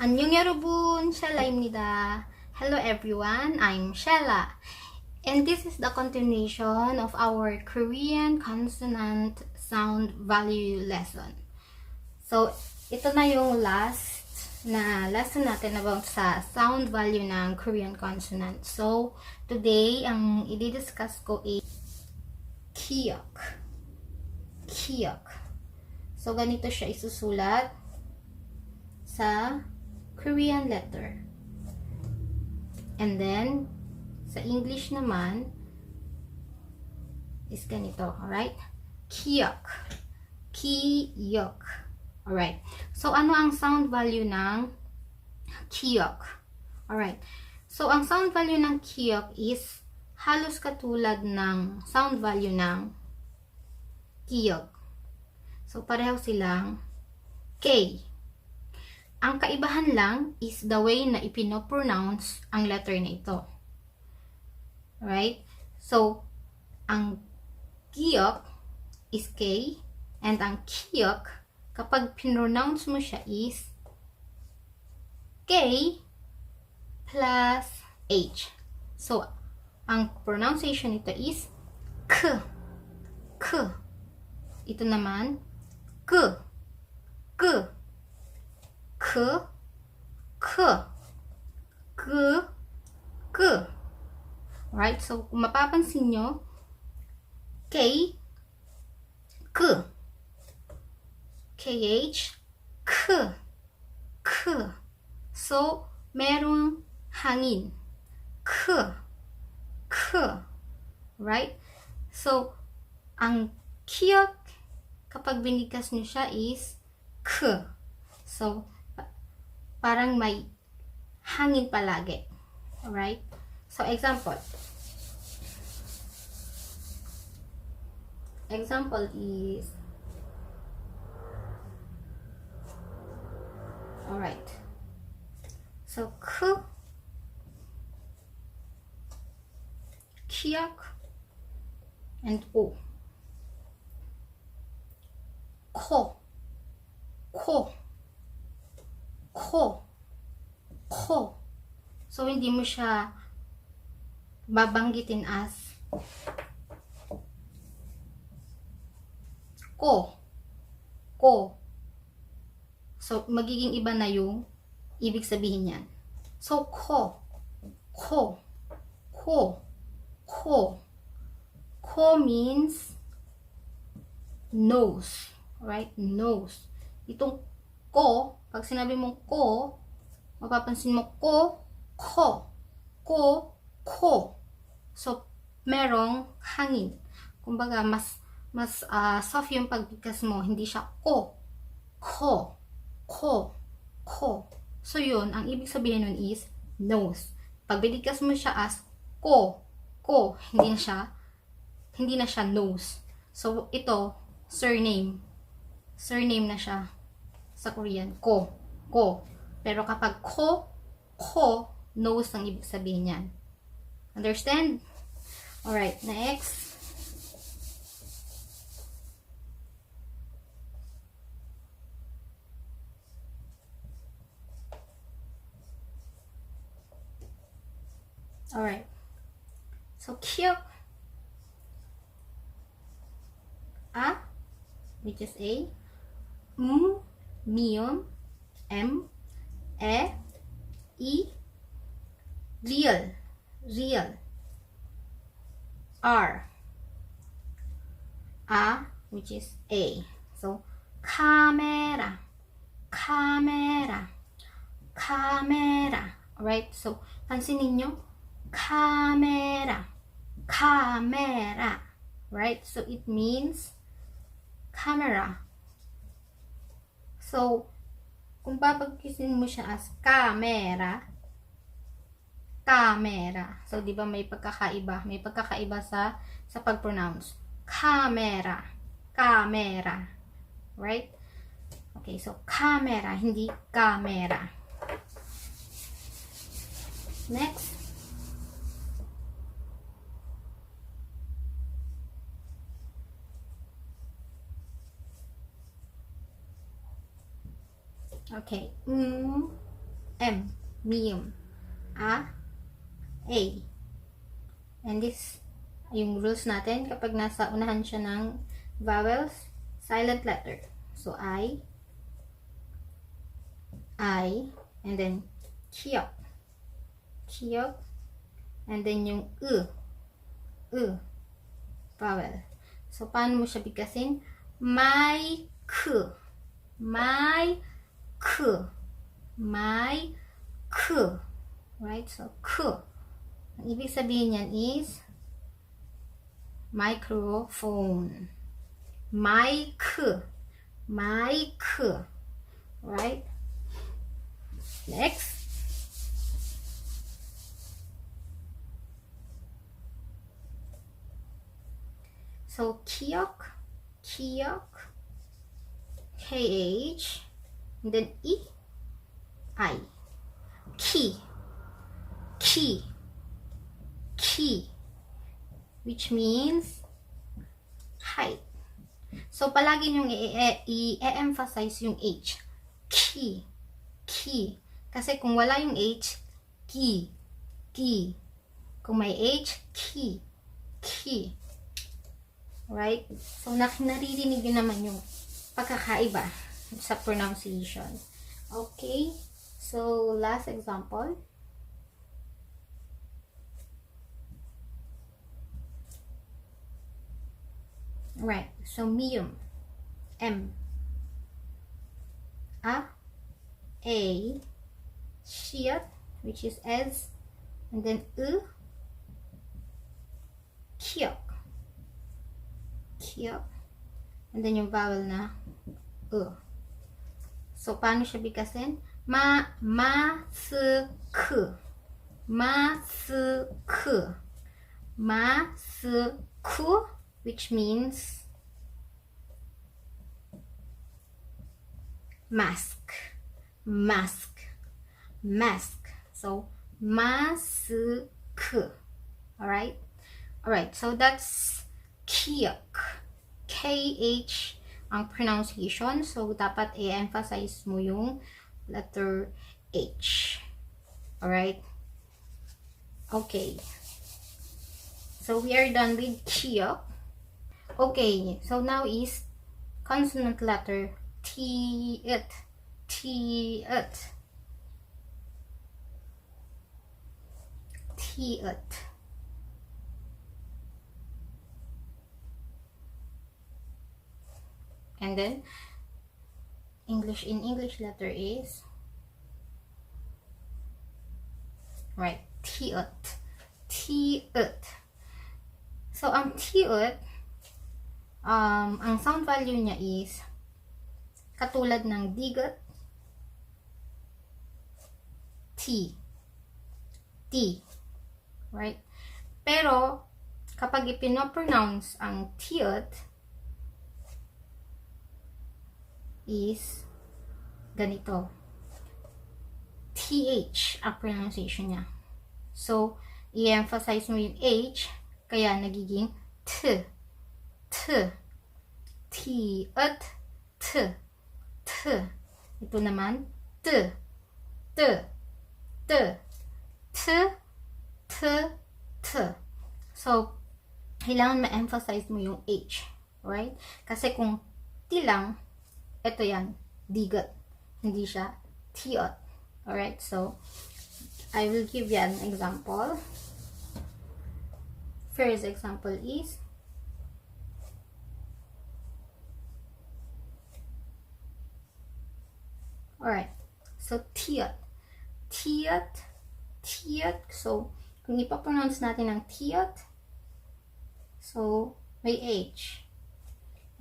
안녕 여러분, 샬라입니다. Hello everyone, I'm Shella. And this is the continuation of our Korean consonant sound value lesson. So, ito na yung last na lesson natin about sa sound value ng Korean consonant. So, today, ang i-discuss ko is kiok. Kiok. So, ganito siya isusulat sa Korean letter. And then, sa English naman, is ganito, alright? Kiok. Kiok. Alright. So, ano ang sound value ng kiok? Alright. So, ang sound value ng kiok is halos katulad ng sound value ng kiok. So, pareho silang K. Ang kaibahan lang is the way na ipinopronounce ang letter na ito. Right? So, ang kiok is K, and ang kiok, kapag pinonounce mo siya is K plus H. So, ang pronunciation nito is K. K. Ito naman, K. K. K, K, K, K. Right? So, kung mapapansin nyo, K, K, KH, K, K. So, merong hangin. K, K. Right? So, ang kiok, kapag binikas nyo siya is K. So, parang may hangin palagi. Alright? So, example. Example is, alright. So, kiok, and o. Ko. So, hindi mo siya babanggitin as ko. So, magiging iba na yung ibig sabihin niyan. So, ko. Ko means nose. Right? Nose. Itong ko, pag sinabi mong ko, mapapansin mo ko. So, merong hangin. Kumbaga, mas soft yung pagbigkas mo. Hindi siya ko. So, yun, ang ibig sabihin nun is nose. Pag binigkas mo siya as ko, hindi na siya nose. So, ito, surname. Surname na siya sa Korean. Ko. Pero kapag ko, nose ang ibig sabihin niyan. Understand? Alright, next. Alright. So, kiok. A, which is A. Mion. M, E, E, real, R, A, which is A. So, camera. Alright, so, pansinin nyo, camera. Right, so it means camera. So, kung papagkisin mo siya as camera. So, di ba may pagkakaiba? May pagkakaiba sa pag-pronounce. Camera. Right? Okay, so camera, hindi camera. Next. Okay. M, miyum. A, A. And this, yung rules natin, kapag nasa unahan siya ng vowels, silent letter. So, I, and then, kiyok, and then yung vowel. So, paano mo siya bigkasin? May, right? So, ang ibig sabihin yan is microphone. Mic. Right? Next. So, kiyok, KH, and then I. Key, which means height. So, palagi niyong i-emphasize yung H. Key. Kasi kung wala yung H, key. Kung may H, key. Right? So, naririnig nyo naman yung pagkakaiba sa pronunciation. Okay? So, last example. Right. So, miyum. M. A. Shiyat, which is S. And then kiyok. And then yung vowel na So, paano siya bigkasin? Masku, which means mask. So, masku. Alright, so that's kiyok. KH ang pronunciation. So, dapat i-emphasize mo yung letter H. Alright? Okay. So, we are done with kiyok. Okay. So, now is consonant letter T-it. And then, English letter is, right, T-it. So, ang T-it, ang sound value niya is, katulad ng digot, T. Right? Pero, kapag ipinopronounce ang T-it, is ganito. TH ang pronunciation niya. So, i-emphasize mo yung H, kaya nagiging T. T-it, T. Ito naman, T. So, kailangan ma-emphasize mo yung H. Right? Kasi kung T lang, ito yan, digot. Hindi siya T-ot. Alright, so, I will give you an example. First example is, alright, so T-ot. So, kung ipapronounce natin ang T-ot, so, may H.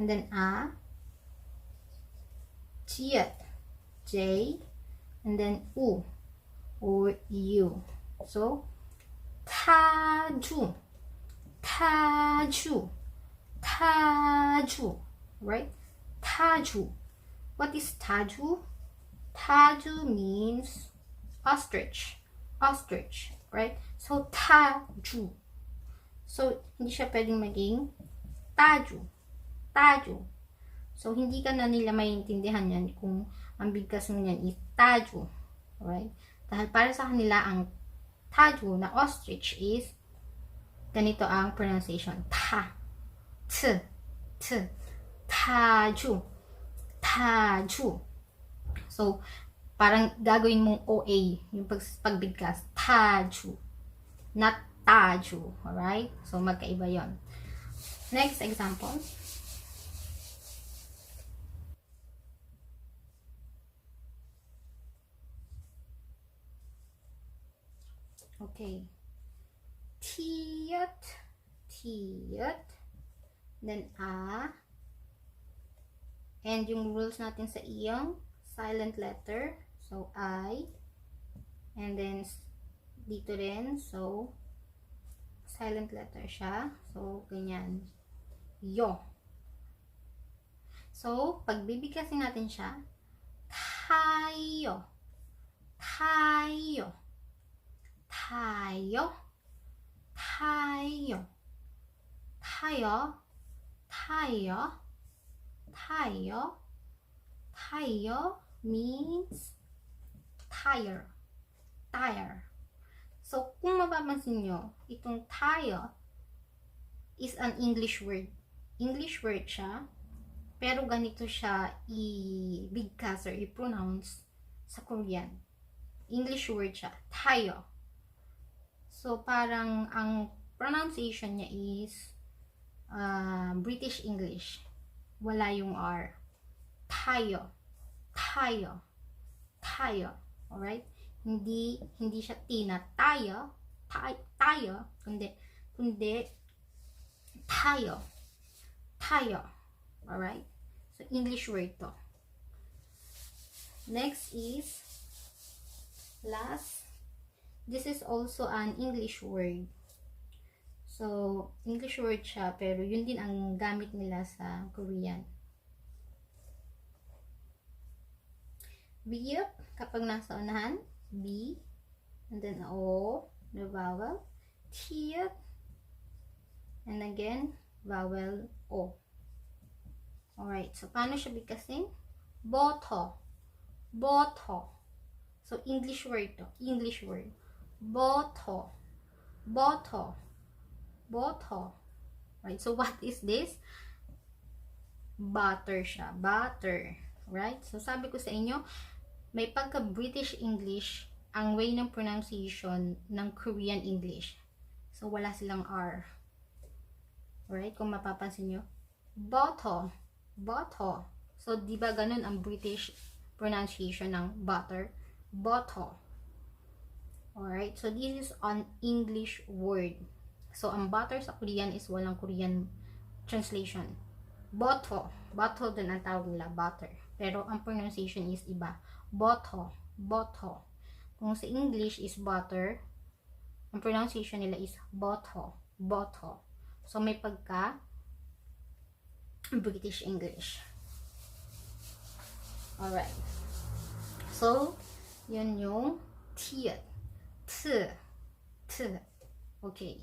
And then, A, J, and then U or U. So, taju, right? Taju. What is taju? Taju means ostrich, right? So, taju. So, hindi siya pwedeng maging taju. So, hindi ka na nila maintindihan yan kung ang bigkas mo yan is taju. Alright? Dahil para sa kanila, ang taju na ostrich is ganito ang pronunciation. Ta, t, t, taju, taju. So, parang gagawin mong OA, yung pagbigkas, taju, not taju. Alright? So, magkaiba yon. Next example. Okay. Tiyot, tiyot, then a, and yung rules natin sa iyong silent letter, so I, and then dito rin, so silent letter siya, so ganyan, yo. So, pag bibigkasin natin siya, tayo, tayo, tayo, tayo, tayo, tayo, tayo, tayo means tire, tire. So, kung mapapansin nyo, itong tayo is an English word. English word siya, pero ganito siya i-bigkas or i-pronounce sa Korean. English word siya, tayo. So, parang ang pronunciation niya is British English. Wala yung R. Tayo. Tayo. Tayo. Alright? Hindi siya tina. Tayo. Tayo. Kundi tayo. Tayo. Alright? So, English word to. Next is last. This is also an English word. So, English word siya, pero yun din ang gamit nila sa Korean. B, kapag nasa unahan, B, and then O, the vowel, T, and again, vowel O. Alright, so paano siya bigkasin? Boto. Boto. So, English word to. English word. Boto. Boto. Boto. Right? So, what is this? Butter siya. Butter. Right? So, sabi ko sa inyo, may pagka-British English ang way ng pronunciation ng Korean English. So, wala silang R. Right? Kung mapapansin nyo. Boto. Boto. So, di ba ganun ang British pronunciation ng butter? Boto. Alright, so this is an English word. So, ang butter sa Korean is walang Korean translation. Boto. Boto din ang tawag nila, butter. Pero ang pronunciation is iba. Boto. Boto. Kung sa English is butter, ang pronunciation nila is boto. Boto. So, may pagka British English. Alright. So, yun yung T. T. T. Okay.